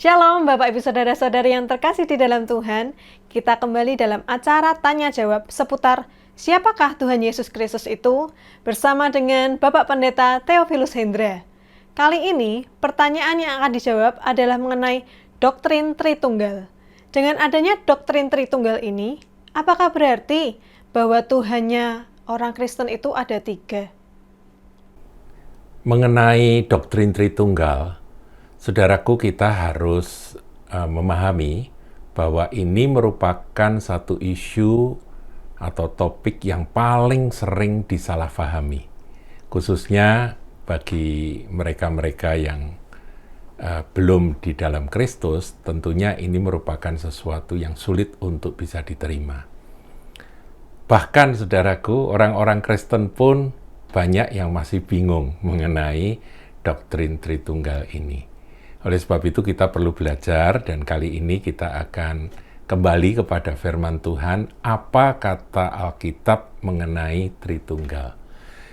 Shalom Bapak Ibu Saudara-saudari yang terkasih di dalam Tuhan. Kita kembali dalam acara Tanya Jawab seputar siapakah Tuhan Yesus Kristus itu bersama dengan Bapak Pendeta Theophilus Hendra. Kali ini pertanyaan yang akan dijawab adalah mengenai doktrin Tritunggal. Dengan adanya doktrin Tritunggal ini, apakah berarti bahwa Tuhannya orang Kristen itu ada 3? Mengenai doktrin Tritunggal, saudaraku, kita harus memahami bahwa ini merupakan satu isu atau topik yang paling sering disalahpahami, khususnya bagi mereka-mereka yang belum di dalam Kristus. Tentunya ini merupakan sesuatu yang sulit untuk bisa diterima. Bahkan, saudaraku, orang-orang Kristen pun banyak yang masih bingung mengenai doktrin Tritunggal ini. Oleh sebab itu kita perlu belajar, dan kali ini kita akan kembali kepada firman Tuhan, apa kata Alkitab mengenai Tritunggal.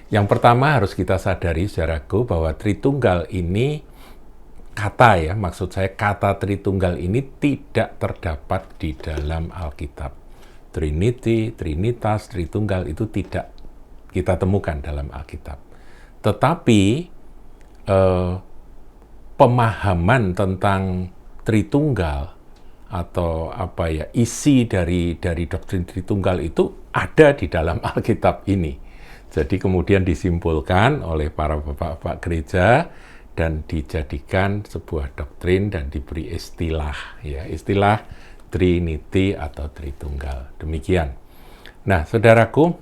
Yang pertama harus kita sadari, saudaraku, bahwa Tritunggal ini maksud saya kata Tritunggal ini tidak terdapat di dalam Alkitab. Trinity, Trinitas, Tritunggal itu tidak kita temukan dalam Alkitab. Tetapi pemahaman tentang Tritunggal atau isi dari doktrin Tritunggal itu ada di dalam Alkitab ini. Jadi kemudian disimpulkan oleh para bapak-bapak gereja dan dijadikan sebuah doktrin dan diberi istilah Trinity atau Tritunggal. Demikian. Nah, saudaraku,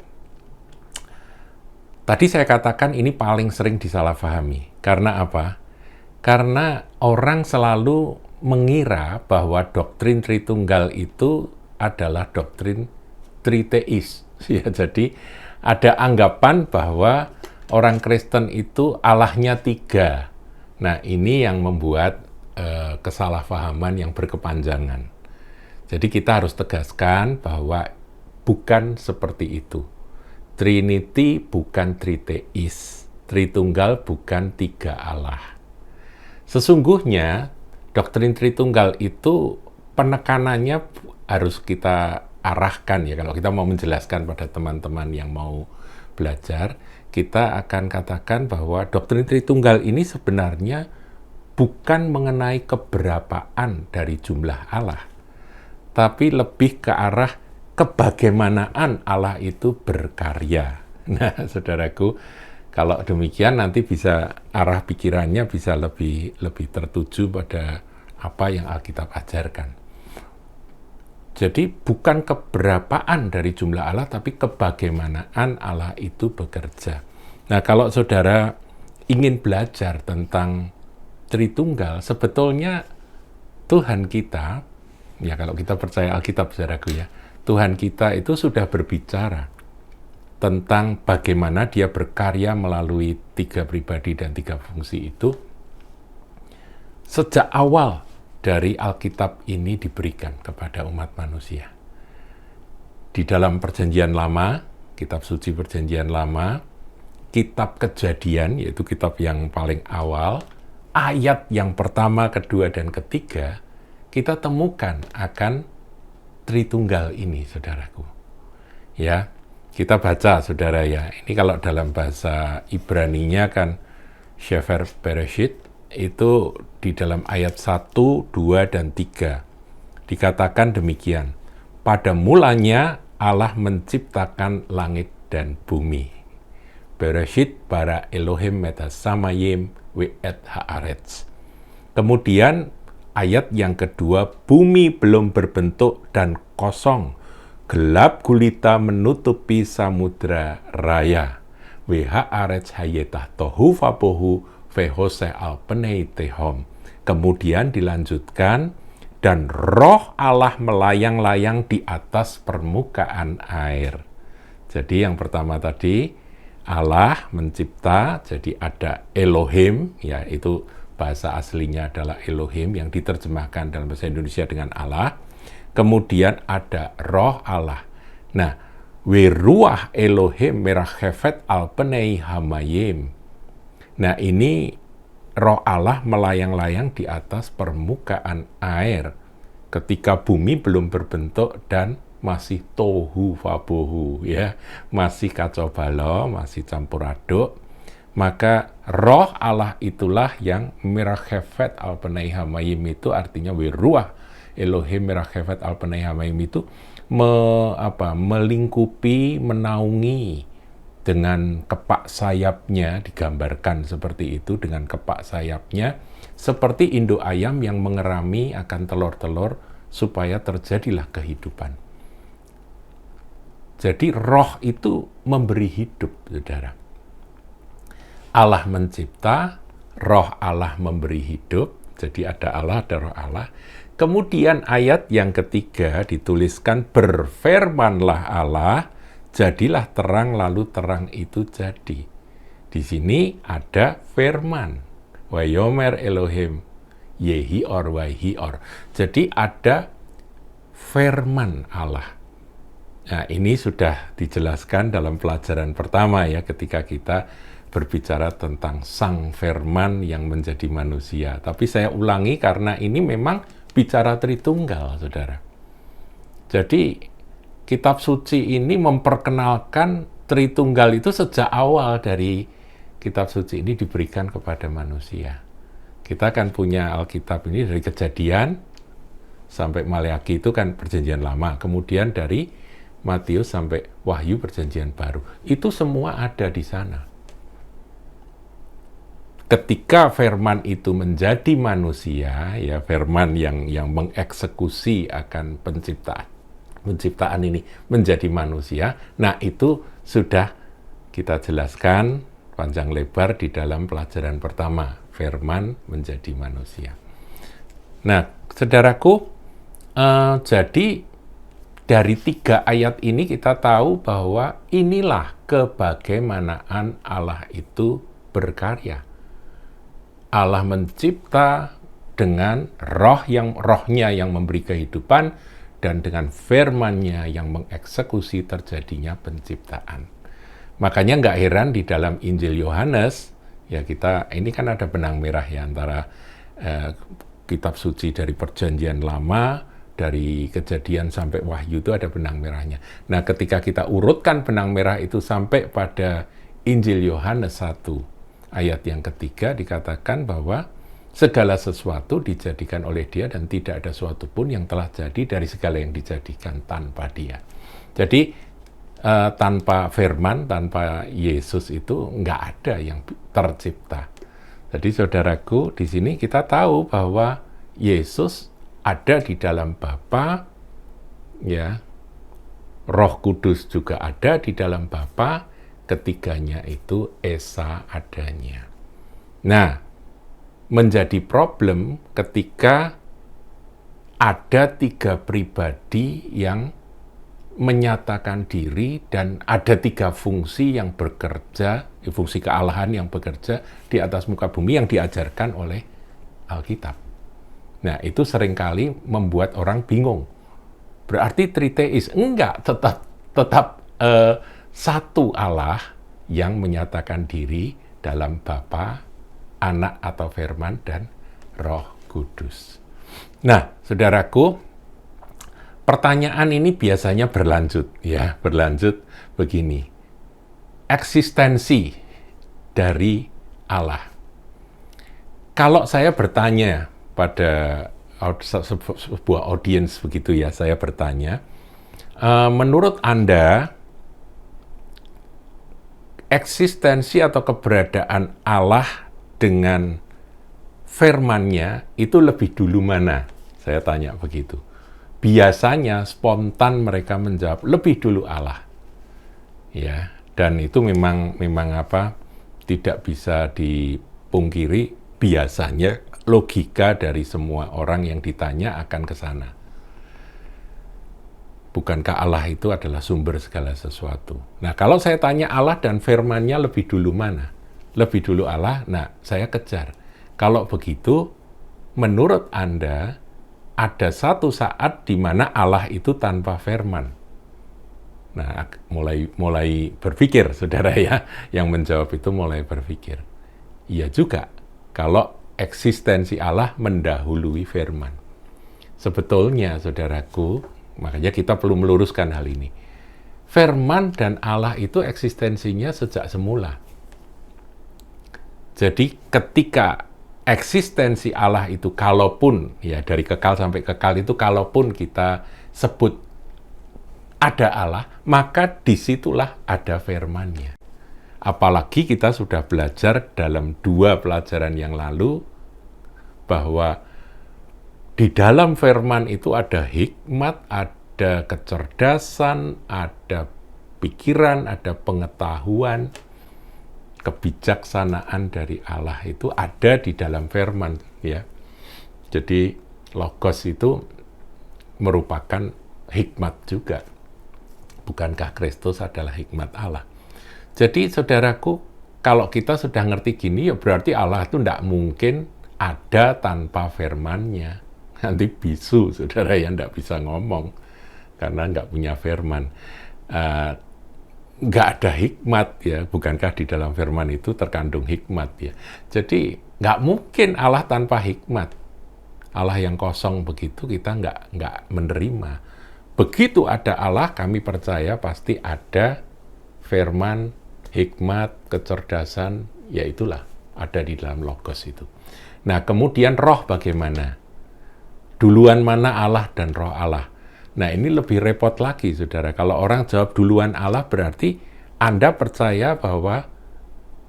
tadi saya katakan ini paling sering disalahpahami. Karena apa? Karena orang selalu mengira bahwa doktrin Tritunggal itu adalah doktrin triteis. Ya, jadi ada anggapan bahwa orang Kristen itu Allahnya 3. Nah, ini yang membuat kesalahpahaman yang berkepanjangan. Jadi kita harus tegaskan bahwa bukan seperti itu. Trinity bukan triteis, Tritunggal bukan 3 Allah. Sesungguhnya doktrin Tritunggal itu penekanannya harus kita arahkan, ya. Kalau kita mau menjelaskan pada teman-teman yang mau belajar, kita akan katakan bahwa doktrin Tritunggal ini sebenarnya bukan mengenai keberapaan dari jumlah Allah, tapi lebih ke arah kebagaimanaan Allah itu berkarya. Nah, saudaraku, kalau demikian nanti bisa arah pikirannya bisa lebih tertuju pada apa yang Alkitab ajarkan. Jadi bukan keberapaan dari jumlah Allah, tapi kebagaimanaan Allah itu bekerja. Nah, kalau saudara ingin belajar tentang Tritunggal, sebetulnya Tuhan kita, ya kalau kita percaya Alkitab, saudaraku, ya, Tuhan kita itu sudah berbicara tentang bagaimana dia berkarya melalui 3 pribadi dan 3 fungsi itu sejak awal dari Alkitab ini diberikan kepada umat manusia. Di dalam Perjanjian Lama, kitab suci Perjanjian Lama, kitab Kejadian, yaitu kitab yang paling awal, ayat yang pertama, kedua, dan ketiga, kita temukan akan Tritunggal ini, saudaraku. Ya, kita baca, saudara, ya. Ini kalau dalam bahasa Ibraninya kan Sefer Bereshit, itu di dalam ayat 1, 2, dan 3 dikatakan demikian. Pada mulanya Allah menciptakan langit dan bumi. Bereshit bara Elohim metasamayim we'et haaretz. Kemudian ayat yang kedua, bumi belum berbentuk dan kosong, gelap gulita menutupi samudra raya. Haaretz hayetah tohu vabohu vehose al penei tehom. Kemudian dilanjutkan, dan roh Allah melayang-layang di atas permukaan air. Jadi yang pertama tadi, Allah mencipta, jadi ada Elohim, ya, itu bahasa aslinya adalah Elohim yang diterjemahkan dalam bahasa Indonesia dengan Allah. Kemudian ada roh Allah. Nah, Weruah Elohim merachefet al penei hamayim. Nah, ini Roh Allah melayang-layang di atas permukaan air ketika bumi belum berbentuk dan masih tohu vabohu, ya, masih kacau balau, masih campur aduk. Maka roh Allah itulah yang merachefet al penei hamayim, itu artinya wiruah Elohim merachefet al penei hamayim itu melingkupi, menaungi dengan kepak sayapnya, digambarkan seperti itu, dengan kepak sayapnya seperti induk ayam yang mengerami akan telur-telur supaya terjadilah kehidupan. Jadi roh itu memberi hidup, saudara. Allah mencipta, roh Allah memberi hidup, jadi ada Allah, ada roh Allah. Kemudian ayat yang ketiga dituliskan, berfirmanlah Allah, jadilah terang, lalu terang itu jadi. Di sini ada firman, wayomer Elohim, yehi or wahi or. Jadi ada firman Allah. Nah, ini sudah dijelaskan dalam pelajaran pertama ya, ketika kita berbicara tentang Sang Firman yang menjadi manusia. Tapi saya ulangi karena ini memang bicara Tritunggal, saudara. Jadi, kitab suci ini memperkenalkan Tritunggal itu sejak awal dari kitab suci ini diberikan kepada manusia. Kita kan punya Alkitab ini dari Kejadian sampai Maleakhi itu kan perjanjian lama. Kemudian dari Matius sampai Wahyu perjanjian baru. Itu semua ada di sana. Ketika firman itu menjadi manusia, ya, firman yang mengeksekusi akan penciptaan ini menjadi manusia, nah itu sudah kita jelaskan panjang lebar di dalam pelajaran pertama, firman menjadi manusia. Nah, saudaraku, jadi dari 3 ayat ini kita tahu bahwa inilah kebagaimanaan Allah itu berkarya. Allah mencipta dengan rohnya yang memberi kehidupan, dan dengan firman-Nya yang mengeksekusi terjadinya penciptaan. Makanya nggak heran di dalam Injil Yohanes, ya, kita ini kan ada benang merah ya antara kitab suci dari perjanjian lama, dari Kejadian sampai Wahyu itu ada benang merahnya. Nah, ketika kita urutkan benang merah itu sampai pada Injil Yohanes 1 ayat yang ketiga, dikatakan bahwa segala sesuatu dijadikan oleh Dia dan tidak ada sesuatu pun yang telah jadi dari segala yang dijadikan tanpa Dia. Jadi tanpa firman, tanpa Yesus itu nggak ada yang tercipta. Jadi saudaraku, di sini kita tahu bahwa Yesus ada di dalam Bapa, ya, Roh Kudus juga ada di dalam Bapa, ketiganya itu esa adanya. Nah, menjadi problem ketika ada 3 pribadi yang menyatakan diri dan ada 3 fungsi yang bekerja, fungsi kealahan yang bekerja di atas muka bumi yang diajarkan oleh Alkitab. Nah, itu seringkali membuat orang bingung. Berarti triteis? Enggak, tetap satu Allah yang menyatakan diri dalam Bapa, Anak atau Firman, dan Roh Kudus. Nah, saudaraku, pertanyaan ini biasanya berlanjut begini. Eksistensi dari Allah. Kalau saya bertanya pada sebuah audiens begitu ya, saya bertanya, menurut Anda, eksistensi atau keberadaan Allah dengan firman-Nya itu lebih dulu mana? Saya tanya begitu. Biasanya spontan mereka menjawab lebih dulu Allah. Ya, dan itu memang tidak bisa dipungkiri, biasanya logika dari semua orang yang ditanya akan ke sana. Bukankah Allah itu adalah sumber segala sesuatu? Nah, kalau saya tanya Allah dan firman-Nya lebih dulu mana? Lebih dulu Allah, nah saya kejar. Kalau begitu, menurut Anda, ada satu saat di mana Allah itu tanpa firman. Nah, mulai berpikir, saudara ya, yang menjawab itu mulai berpikir. Iya juga, kalau eksistensi Allah mendahului firman. Sebetulnya, saudaraku, makanya kita perlu meluruskan hal ini. Firman dan Allah itu eksistensinya sejak semula. Jadi ketika eksistensi Allah itu, kalaupun ya dari kekal sampai kekal itu, kalaupun kita sebut ada Allah, maka disitulah ada firman-Nya. Apalagi kita sudah belajar dalam 2 pelajaran yang lalu bahwa di dalam firman itu ada hikmat, ada kecerdasan, ada pikiran, ada pengetahuan, kebijaksanaan dari Allah itu ada di dalam firman, ya. Jadi logos itu merupakan hikmat juga. Bukankah Kristus adalah hikmat Allah? Jadi saudaraku, kalau kita sudah ngerti gini, ya berarti Allah itu tidak mungkin ada tanpa firman-Nya. Nanti bisu, saudara, yang tidak bisa ngomong karena nggak punya firman. Nggak ada hikmat, ya. Bukankah di dalam firman itu terkandung hikmat, ya. Jadi nggak mungkin Allah tanpa hikmat. Allah yang kosong begitu kita nggak menerima. Begitu ada Allah, kami percaya pasti ada firman, hikmat, kecerdasan, ya itulah ada di dalam logos itu. Nah, kemudian roh bagaimana? Duluan mana Allah dan roh Allah? Nah, ini lebih repot lagi, saudara. Kalau orang jawab duluan Allah, berarti Anda percaya bahwa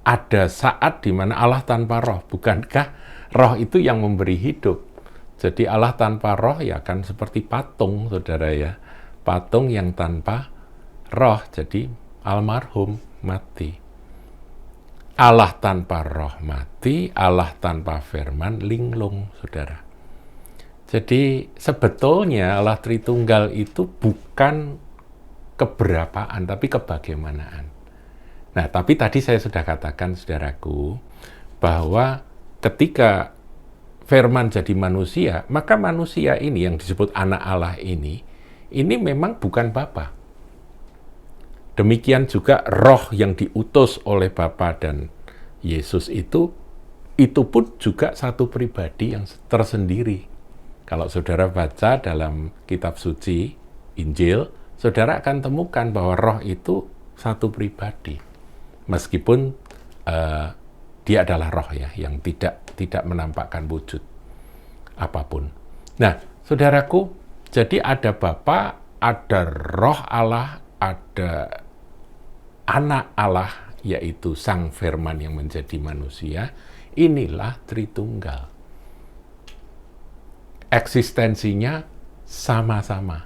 ada saat di mana Allah tanpa roh. Bukankah roh itu yang memberi hidup? Jadi Allah tanpa roh ya kan seperti patung, saudara, ya. Patung yang tanpa roh, jadi almarhum, mati. Allah tanpa roh mati, Allah tanpa firman linglung, saudara. Jadi sebetulnya Allah Tritunggal itu bukan keberapaan, tapi kebagaimanaan. Nah, tapi tadi saya sudah katakan, saudaraku, bahwa ketika firman jadi manusia, maka manusia ini yang disebut anak Allah ini memang bukan Bapa. Demikian juga roh yang diutus oleh Bapa dan Yesus itu pun juga satu pribadi yang tersendiri. Kalau saudara baca dalam kitab suci, Injil, saudara akan temukan bahwa roh itu satu pribadi. Meskipun dia adalah roh, ya, yang tidak menampakkan wujud apapun. Nah, saudaraku, jadi ada Bapa, ada roh Allah, ada anak Allah, yaitu Sang Firman yang menjadi manusia. Inilah Tritunggal. Eksistensinya sama-sama.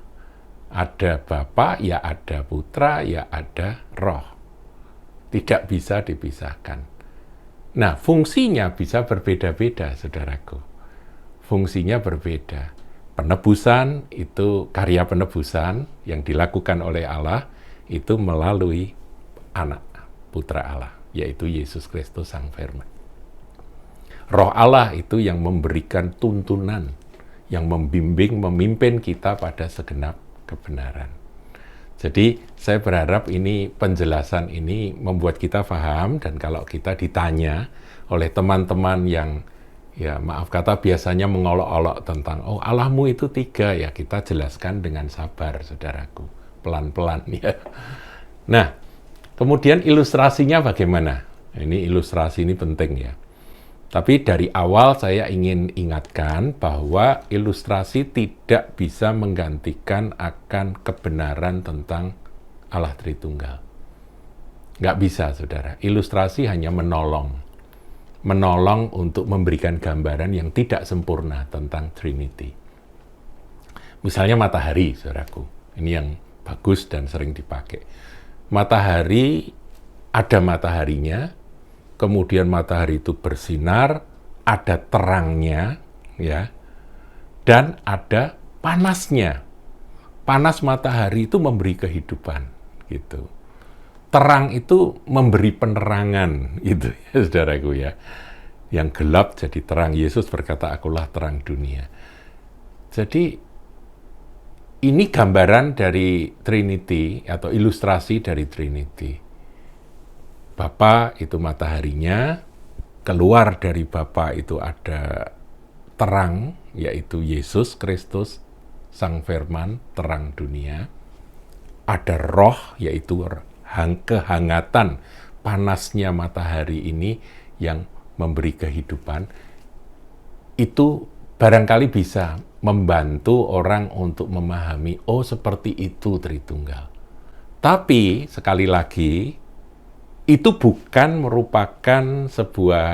Ada Bapa, ya ada Putra, ya ada Roh. Tidak bisa dipisahkan. Nah, fungsinya bisa berbeda-beda, saudaraku. Fungsinya berbeda. Penebusan itu, karya penebusan yang dilakukan oleh Allah itu melalui anak Putra Allah, yaitu Yesus Kristus Sang Firman. Roh Allah itu yang memberikan tuntunan, yang membimbing, memimpin kita pada segenap kebenaran. Jadi saya berharap ini penjelasan ini membuat kita paham, dan kalau kita ditanya oleh teman-teman yang, ya maaf kata, biasanya mengolok-olok tentang, oh Allahmu itu 3, ya kita jelaskan dengan sabar, saudaraku, pelan-pelan, ya. Nah, kemudian ilustrasinya bagaimana? Ini ilustrasi ini penting, ya. Tapi dari awal saya ingin ingatkan bahwa ilustrasi tidak bisa menggantikan akan kebenaran tentang Allah Tritunggal. Nggak bisa, saudara. Ilustrasi hanya menolong untuk memberikan gambaran yang tidak sempurna tentang Trinity. Misalnya matahari, saudaraku. Ini yang bagus dan sering dipakai. Matahari, ada mataharinya, kemudian matahari itu bersinar, ada terangnya, ya, dan ada panasnya. Panas matahari itu memberi kehidupan, gitu. Terang itu memberi penerangan, gitu, ya, saudaraku, ya. Yang gelap jadi terang. Yesus berkata, akulah terang dunia. Jadi, ini gambaran dari Trinity, atau ilustrasi dari Trinity. Bapa itu mataharinya, keluar dari Bapa itu ada terang, yaitu Yesus Kristus, Sang Firman, terang dunia. Ada roh, yaitu kehangatan, panasnya matahari ini yang memberi kehidupan. Itu barangkali bisa membantu orang untuk memahami, oh seperti itu Tritunggal. Tapi sekali lagi, itu bukan merupakan sebuah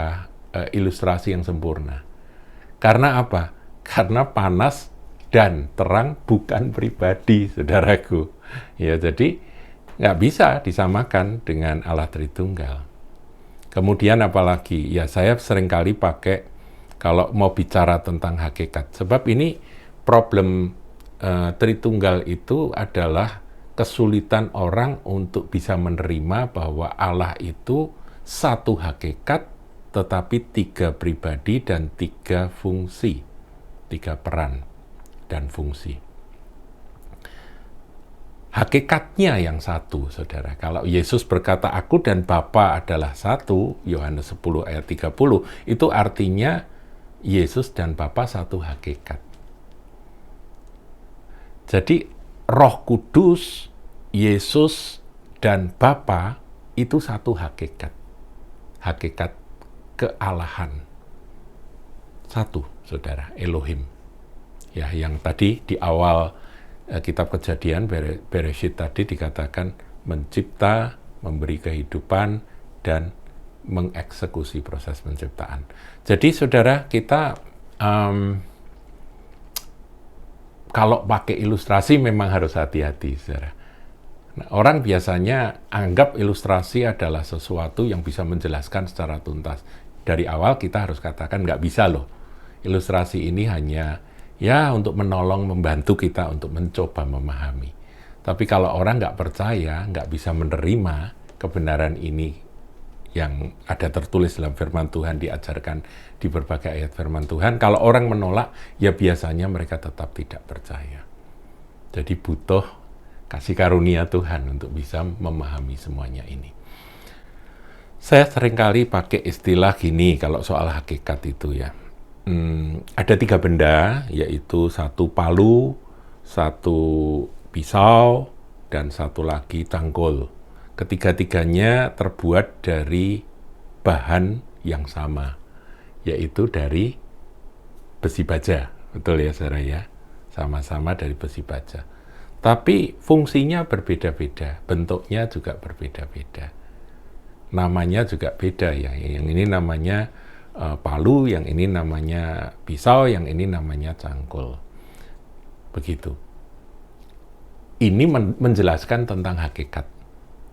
ilustrasi yang sempurna. Karena apa? Karena panas dan terang bukan pribadi, saudaraku. Ya, jadi nggak bisa disamakan dengan Allah Tritunggal. Kemudian apalagi, ya saya seringkali pakai kalau mau bicara tentang hakikat. Sebab ini problem Tritunggal itu adalah kesulitan orang untuk bisa menerima bahwa Allah itu satu hakikat, tetapi 3 pribadi dan 3 fungsi, 3 peran dan fungsi. Hakikatnya yang satu, saudara. Kalau Yesus berkata, aku dan Bapa adalah satu, Yohanes 10 ayat 30, itu artinya Yesus dan Bapa satu hakikat. Jadi Roh Kudus, Yesus, dan Bapa itu satu hakikat. Hakikat kealahan. Satu, saudara, Elohim. Ya, yang tadi di awal kitab Kejadian, Bereshit tadi dikatakan mencipta, memberi kehidupan, dan mengeksekusi proses penciptaan. Jadi, saudara, kita kalau pakai ilustrasi memang harus hati-hati, saudara. Nah, orang biasanya anggap ilustrasi adalah sesuatu yang bisa menjelaskan secara tuntas. Dari awal kita harus katakan nggak bisa loh. Ilustrasi ini hanya ya untuk menolong, membantu kita untuk mencoba memahami. Tapi kalau orang nggak percaya, nggak bisa menerima kebenaran ini yang ada tertulis dalam firman Tuhan, diajarkan di berbagai ayat firman Tuhan, kalau orang menolak, ya biasanya mereka tetap tidak percaya. Jadi butuh kasih karunia Tuhan untuk bisa memahami semuanya ini. Saya seringkali pakai istilah gini kalau soal hakikat itu ya. Ada 3 benda, yaitu 1 palu, 1 pisau, dan 1 lagi cangkul. Ketiga-tiganya terbuat dari bahan yang sama, yaitu dari besi baja. Betul ya, saudara ya? Sama-sama dari besi baja. Tapi fungsinya berbeda-beda, bentuknya juga berbeda-beda. Namanya juga beda ya. Yang ini namanya palu, yang ini namanya pisau, yang ini namanya cangkul. Begitu. Ini menjelaskan tentang hakikat.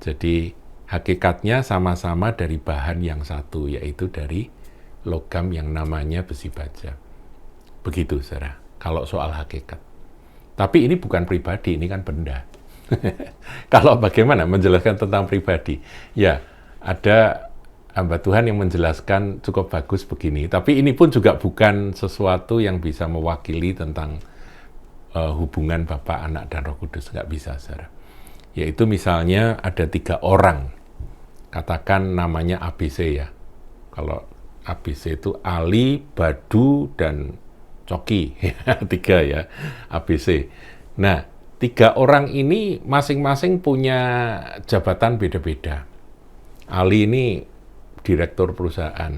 Jadi hakikatnya sama-sama dari bahan yang satu, yaitu dari logam yang namanya besi baja. Begitu, saudara, kalau soal hakikat. Tapi ini bukan pribadi, ini kan benda. Kalau bagaimana menjelaskan tentang pribadi? Ya, ada hamba Tuhan yang menjelaskan cukup bagus begini. Tapi ini pun juga bukan sesuatu yang bisa mewakili tentang hubungan Bapa, Anak, dan Roh Kudus. Nggak bisa, saudara. Yaitu misalnya ada 3 orang, katakan namanya ABC ya. Kalau ABC itu Ali, Badu, dan Coki, 3 ya, ABC. Nah, 3 orang ini masing-masing punya jabatan beda-beda. Ali ini direktur perusahaan,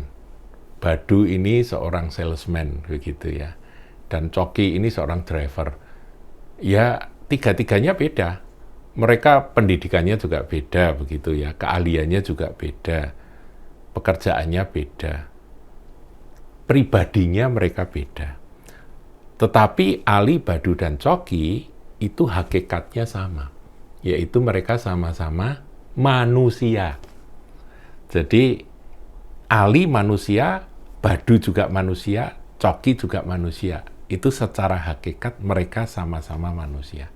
Badu ini seorang salesman, begitu ya, dan Coki ini seorang driver. Ya, 3-tiganya beda. Mereka pendidikannya juga beda, begitu ya, keahliannya juga beda, pekerjaannya beda, pribadinya mereka beda. Tetapi Ali, Badu, dan Coki itu hakikatnya sama, yaitu mereka sama-sama manusia. Jadi Ali manusia, Badu juga manusia, Coki juga manusia. Itu secara hakikat mereka sama-sama manusia.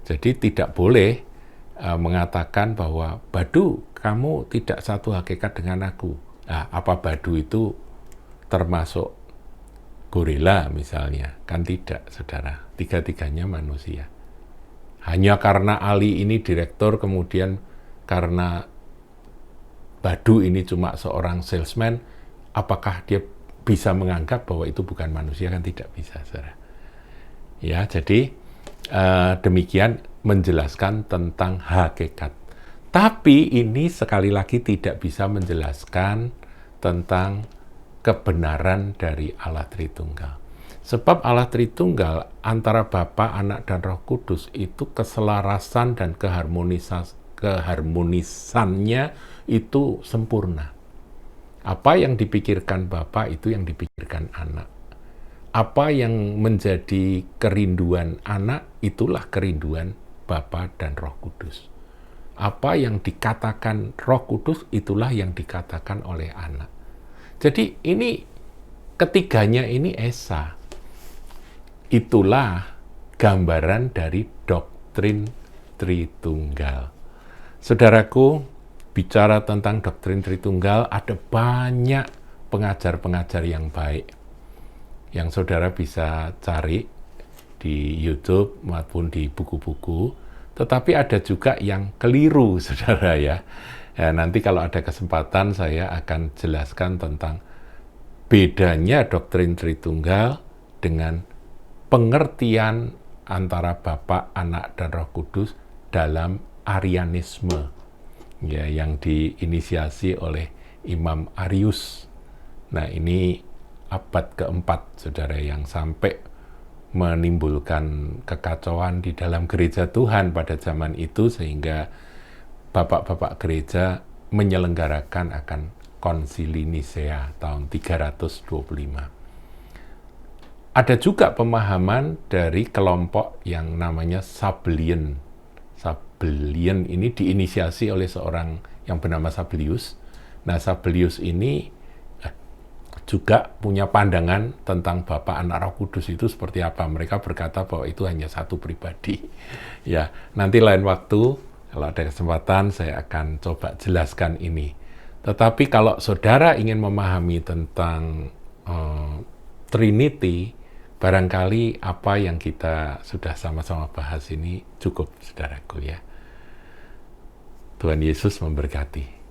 Jadi tidak boleh mengatakan bahwa Badu, kamu tidak satu hakikat dengan aku. Nah, apa Badu itu termasuk gorila misalnya? Kan tidak, saudara. 3-tiganya manusia. Hanya karena Ali ini direktur, kemudian karena Badu ini cuma seorang salesman, apakah dia bisa menganggap bahwa itu bukan manusia? Kan tidak bisa, saudara. Ya, jadi demikian menjelaskan tentang hakikat. Tapi ini sekali lagi tidak bisa menjelaskan tentang kebenaran dari Allah Tritunggal. Sebab Allah Tritunggal antara Bapa, Anak, dan Roh Kudus itu keselarasan dan keharmonisannya itu sempurna. Apa yang dipikirkan Bapa itu yang dipikirkan Anak. Apa yang menjadi kerinduan Anak, itulah kerinduan Bapa dan Roh Kudus. Apa yang dikatakan Roh Kudus, itulah yang dikatakan oleh Anak. Jadi ini ketiganya ini esa. Itulah gambaran dari doktrin Tritunggal. Saudaraku, bicara tentang doktrin Tritunggal, ada banyak pengajar-pengajar yang baik yang saudara bisa cari di YouTube maupun di buku-buku, tetapi ada juga yang keliru, saudara ya. Nanti kalau ada kesempatan saya akan jelaskan tentang bedanya doktrin Tritunggal dengan pengertian antara Bapa, Anak, dan Roh Kudus dalam Arianisme, ya, yang diinisiasi oleh Imam Arius. Nah, ini abad keempat, saudara, yang sampai menimbulkan kekacauan di dalam gereja Tuhan pada zaman itu, sehingga bapak-bapak gereja menyelenggarakan akan Konsili Nisea tahun 325. Ada juga pemahaman dari kelompok yang namanya Sabellian. Sabellian ini diinisiasi oleh seorang yang bernama Sabellius. Nah, Sabellius ini juga punya pandangan tentang Bapa, Anak, Roh Kudus itu seperti apa. Mereka berkata bahwa itu hanya satu pribadi. Ya, nanti lain waktu, kalau ada kesempatan, saya akan coba jelaskan ini. Tetapi kalau saudara ingin memahami tentang Trinity, barangkali apa yang kita sudah sama-sama bahas ini cukup, saudaraku ya. Tuhan Yesus memberkati.